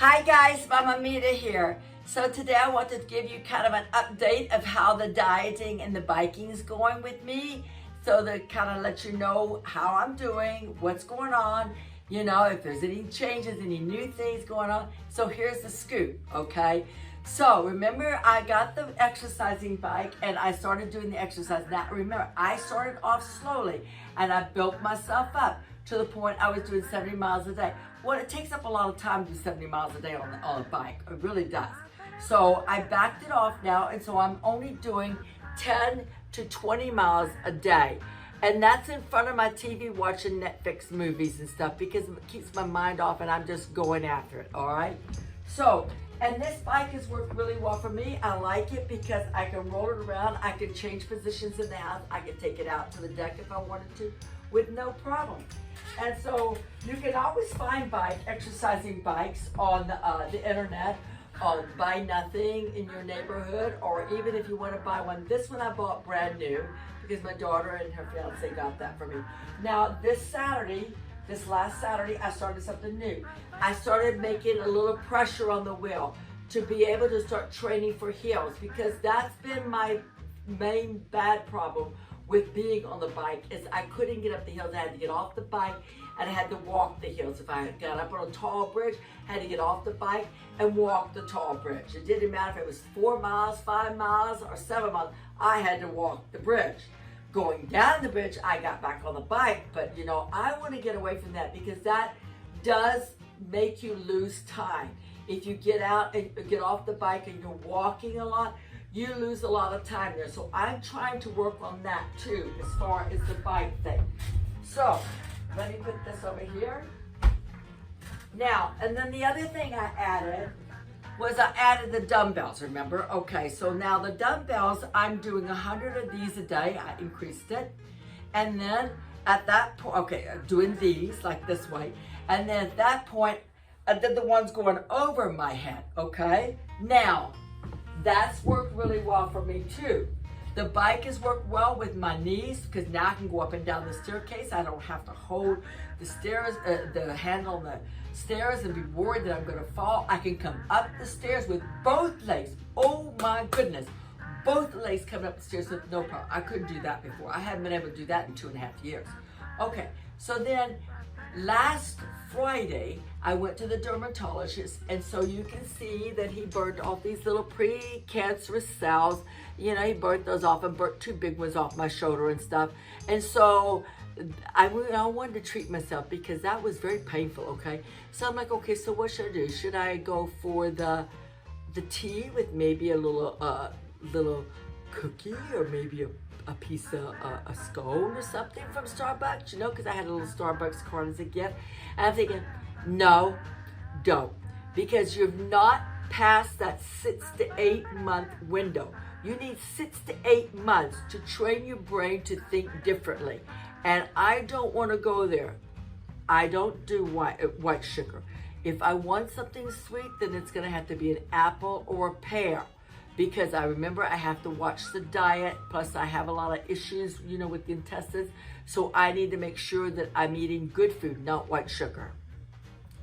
Hi guys, Mama Mita here. So today I want to give you kind of an update of how the dieting and the biking is going with me. So to kind of let you know how I'm doing, what's going on, if there's any changes, any new things going on. So here's the scoop, okay? So remember I got the exercising bike and I started doing the exercise. Now remember, I started off slowly and I built myself up to the point I was doing 70 miles a day. Well, it takes up a lot of time to do 70 miles a day on a bike. It really does. So I backed it off now, and so I'm only doing 10 to 20 miles a day. And that's in front of my TV watching Netflix movies and stuff because it keeps my mind off and I'm just going after it, all right? So, and this bike has worked really well for me. I like it because I can roll it around. I can change positions in the house. I can take it out to the deck if I wanted to with no problem. And so you can always find exercising bikes on the internet, on Buy Nothing in your neighborhood, or even if you want to buy one. This one I bought brand new because my daughter and her fiance got that for me. Now this last Saturday, I started something new. I started making a little pressure on the wheel to be able to start training for hills because that's been my main bad problem with being on the bike is I couldn't get up the hills. I had to get off the bike and I had to walk the hills. If I got up on a tall bridge, I had to get off the bike and walk the tall bridge. It didn't matter if it was 4 miles, 5 miles, or 7 miles. I had to walk the bridge. Going down the bridge, I got back on the bike, but I want to get away from that because that does make you lose time. If you get out and get off the bike and you're walking a lot, you lose a lot of time there. So I'm trying to work on that too, as far as the bike thing. So let me put this over here. Now, and then the other thing I added was I added the dumbbells, remember? Okay, so now the dumbbells, I'm doing 100 of these a day. I increased it. And then at that point, okay, doing these like this way. And then at that point, I did the ones going over my head, okay? Now, that's worked really well for me too. The bike has worked well with my knees because now I can go up and down the staircase. I don't have to hold the stairs, the handle on the stairs and be worried that I'm going to fall. I can come up the stairs with both legs. Oh my goodness. Both legs coming up the stairs with no problem. I couldn't do that before. I haven't been able to do that in 2.5 years. Okay, so then last Friday, I went to the dermatologist, and so you can see that he burned off these little pre-cancerous cells. He burnt those off and burnt 2 big ones off my shoulder and stuff. And so I wanted to treat myself because that was very painful, okay? So I'm like, okay, so what should I do? Should I go for the tea with maybe a little cookie or maybe a piece of a scone or something from Starbucks, because I had a little Starbucks card as a gift. And I'm thinking, no, don't, because you've not passed that 6 to 8 month window. You need 6 to 8 months to train your brain to think differently. And I don't want to go there. I don't do white sugar. If I want something sweet, then it's going to have to be an apple or a pear. Because I remember I have to watch the diet, plus I have a lot of issues, with the intestines. So I need to make sure that I'm eating good food, not white sugar.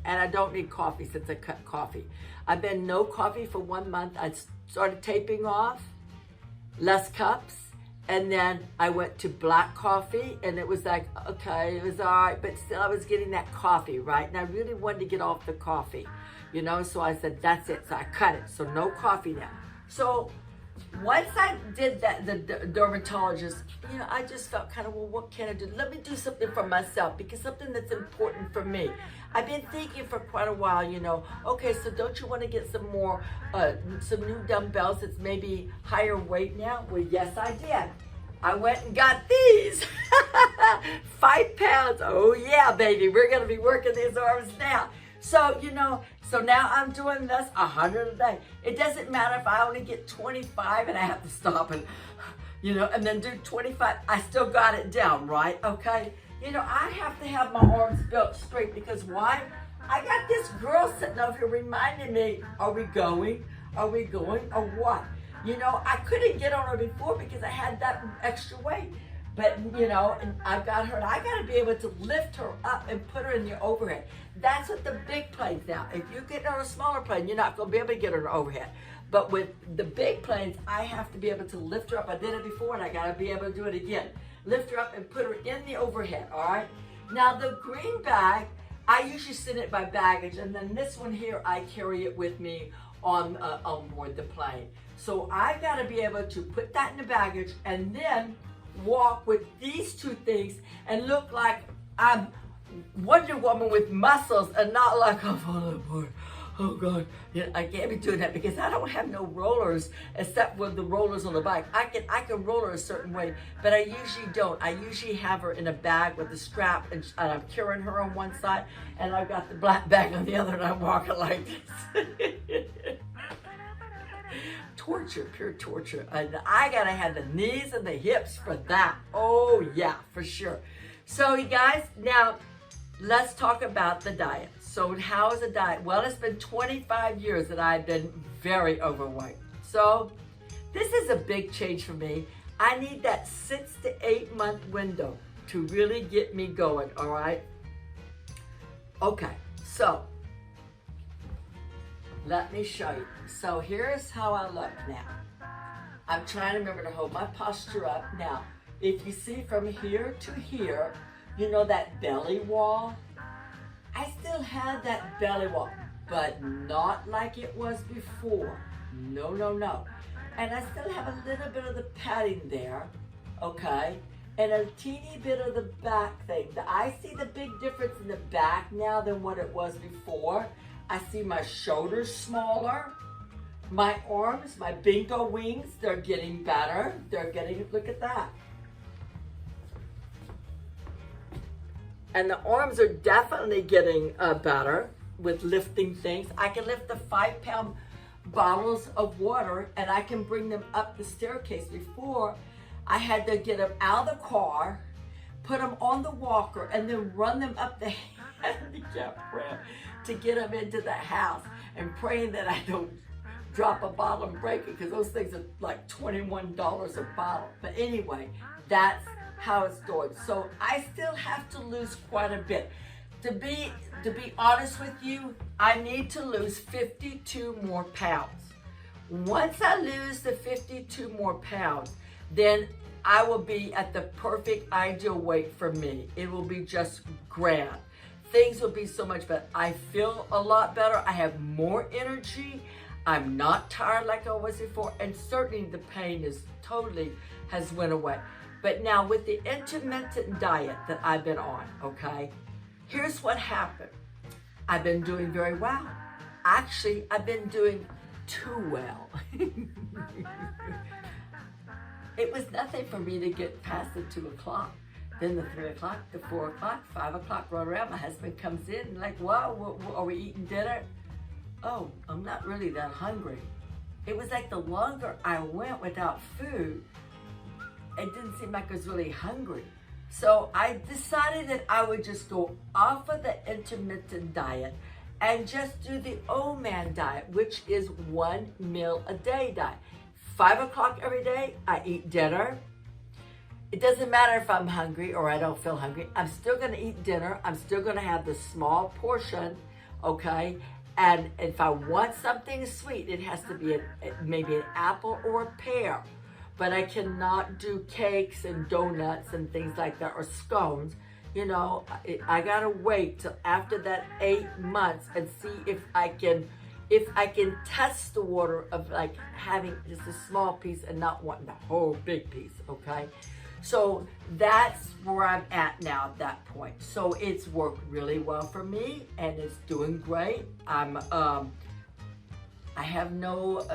And I don't need coffee since I cut coffee. I've been no coffee for 1 month. I started taping off, less cups, and then I went to black coffee, and it was like, okay, it was all right, but still I was getting that coffee, right? And I really wanted to get off the coffee, so I said, that's it. So I cut it, so no coffee now. So once I did that, the dermatologist, I just felt kind of, well, what can I do? Let me do something for myself because something that's important for me. I've been thinking for quite a while, okay, so don't you want to get some new dumbbells that's maybe higher weight now? Well, yes, I did. I went and got these. 5 pounds. Oh yeah, baby, we're going to be working these arms now. So, so now I'm doing this 100 a day. It doesn't matter if I only get 25 and I have to stop and, and then do 25. I still got it down, right? Okay. I have to have my arms built straight because why? I got this girl sitting over here reminding me, are we going? Are we going? Or what? I couldn't get on her before because I had that extra weight. But, you know, and I've got her, and I got to be able to lift her up and put her in the overhead. That's what the big planes now. If you get on a smaller plane, you're not going to be able to get her in the overhead. But with the big planes, I have to be able to lift her up. I did it before, and I got to be able to do it again. Lift her up and put her in the overhead, all right? Now, the green bag, I usually send it by baggage, and then this one here, I carry it with me on board the plane. So I got to be able to put that in the baggage and then walk with these two things and look like I'm Wonder Woman with muscles and not like I'm falling apart. Oh God, yeah, I can't be doing that because I don't have no rollers except with the rollers on the bike. I can roll her a certain way, but I usually don't. I usually have her in a bag with a strap, and I'm carrying her on one side, and I've got the black bag on the other, and I'm walking like this. Torture, pure torture. And I gotta have the knees and the hips for that. Oh yeah, for sure. So you guys, now let's talk about the diet. So how is the diet? Well, it's been 25 years that I've been very overweight. So this is a big change for me. I need that 6 to 8 month window to really get me going, all right? Okay, so let me show you. So here's how I look now. I'm trying to remember to hold my posture up. Now, if you see from here to here, you know that belly wall? I still have that belly wall, but not like it was before. No, no, no. And I still have a little bit of the padding there, okay? And a teeny bit of the back thing. I see the big difference in the back now than what it was before. I see my shoulders smaller. My arms, my bingo wings, they're getting better. They're getting, look at that. And the arms are definitely getting better with lifting things. I can lift the 5-pound bottles of water and I can bring them up the staircase. Before, I had to get them out of the car, put them on the walker, and then run them up the handicap ramp to get them into the house, and praying that I don't drop a bottle and break it, because those things are like $21 a bottle. But anyway, that's how it's going. So I still have to lose quite a bit. To be honest with you, I need to lose 52 more pounds. Once I lose the 52 more pounds, then I will be at the perfect ideal weight for me. It will be just grand. Things will be so much better. I feel a lot better. I have more energy. I'm not tired like I was before, and certainly the pain is totally has went away. But now with the intermittent diet that I've been on, okay, here's what happened. I've been doing very well. Actually, I've been doing too well. It was nothing for me to get past the 2 o'clock. Then the 3 o'clock, the 4 o'clock, 5 o'clock roll around. My husband comes in and like, wow, are we eating dinner? Oh, I'm not really that hungry. It was like the longer I went without food, it didn't seem like I was really hungry. So I decided that I would just go off of the intermittent diet and just do the old man diet, which is 1 meal a day diet. 5 o'clock every day, I eat dinner. It doesn't matter if I'm hungry or I don't feel hungry. I'm still gonna eat dinner. I'm still gonna have the small portion, okay? And if I want something sweet, it has to be maybe an apple or a pear. But I cannot do cakes and donuts and things like that, or scones. You know, I gotta wait till after that 8 months and see if I can test the water of like having just a small piece and not wanting the whole big piece, okay? So that's where I'm at now at that point. So it's worked really well for me and it's doing great. I have no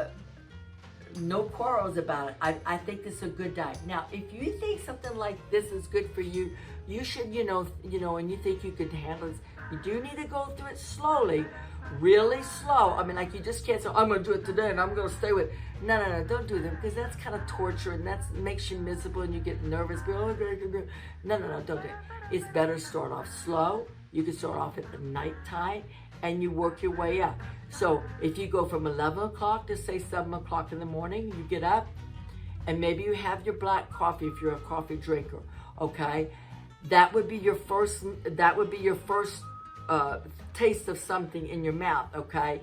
quarrels about it. I think this is a good diet. Now, if you think something like this is good for you, you should, you know, and you think you could handle this, you do need to go through it slowly, really slow. I mean, like you just can't say, I'm gonna do it today and I'm gonna stay with it. No, don't do that, because that's kind of torture and that makes you miserable and you get nervous. No, don't do it. It's better to start off slow. You can start off at the nighttime and you work your way up. So if you go from 11 o'clock to say 7 o'clock in the morning, you get up and maybe you have your black coffee if you're a coffee drinker, okay? That would be your first taste of something in your mouth, okay?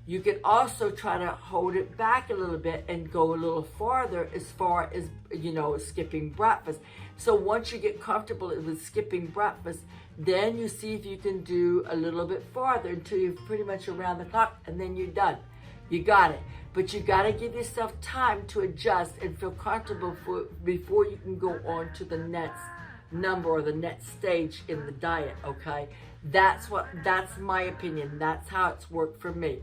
You can also try to hold it back a little bit and go a little farther as far as, skipping breakfast. So once you get comfortable with skipping breakfast, then you see if you can do a little bit farther until you're pretty much around the clock, and then you're done. You got it. But you got to give yourself time to adjust and feel comfortable before you can go on to the next number or the next stage in the diet, okay? That's my opinion. That's how it's worked for me.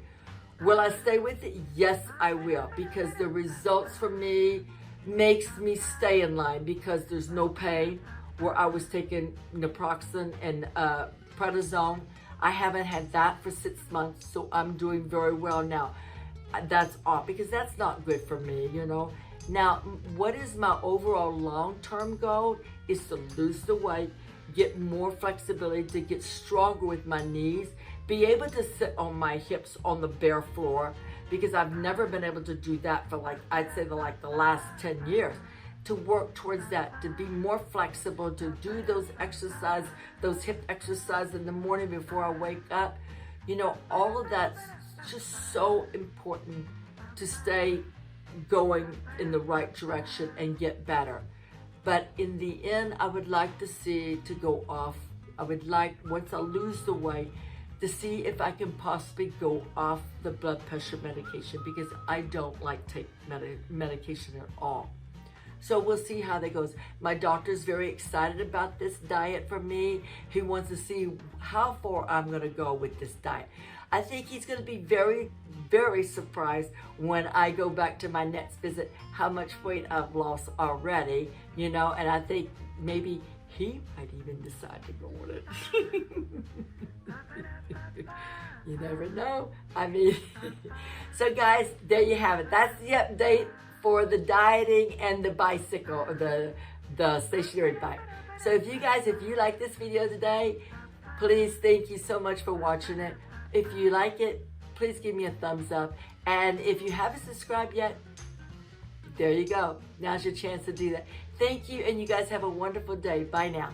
Will I stay with it? Yes, I will, because the results for me makes me stay in line, because there's no pain. Where I was taking naproxen and prednisone, I haven't had that for 6 months, so I'm doing very well now. That's off, because that's not good for me, Now, what is my overall long-term goal is to lose the weight, get more flexibility, to get stronger with my knees, be able to sit on my hips on the bare floor, because I've never been able to do that for I'd say the last 10 years. To work towards that, to be more flexible, to do those exercises, those hip exercises in the morning before I wake up. All of that's just so important to stay going in the right direction and get better. But in the end, I would like to see to go off. I would like, once I lose the weight, to see if I can possibly go off the blood pressure medication, because I don't like take medication at all. So we'll see how that goes. My doctor's very excited about this diet for me. He wants to see how far I'm going to go with this diet. I think he's going to be very, very surprised when I go back to my next visit how much weight I've lost already, and I think maybe he might even decide to go on it. You never know. So guys, there you have it. That's the update for the dieting and the bicycle, the stationary bike. So if you like this video today, please, thank you so much for watching it. If you like it, please give me a thumbs up. And if you haven't subscribed yet, there you go. Now's your chance to do that. Thank you, and you guys have a wonderful day. Bye now.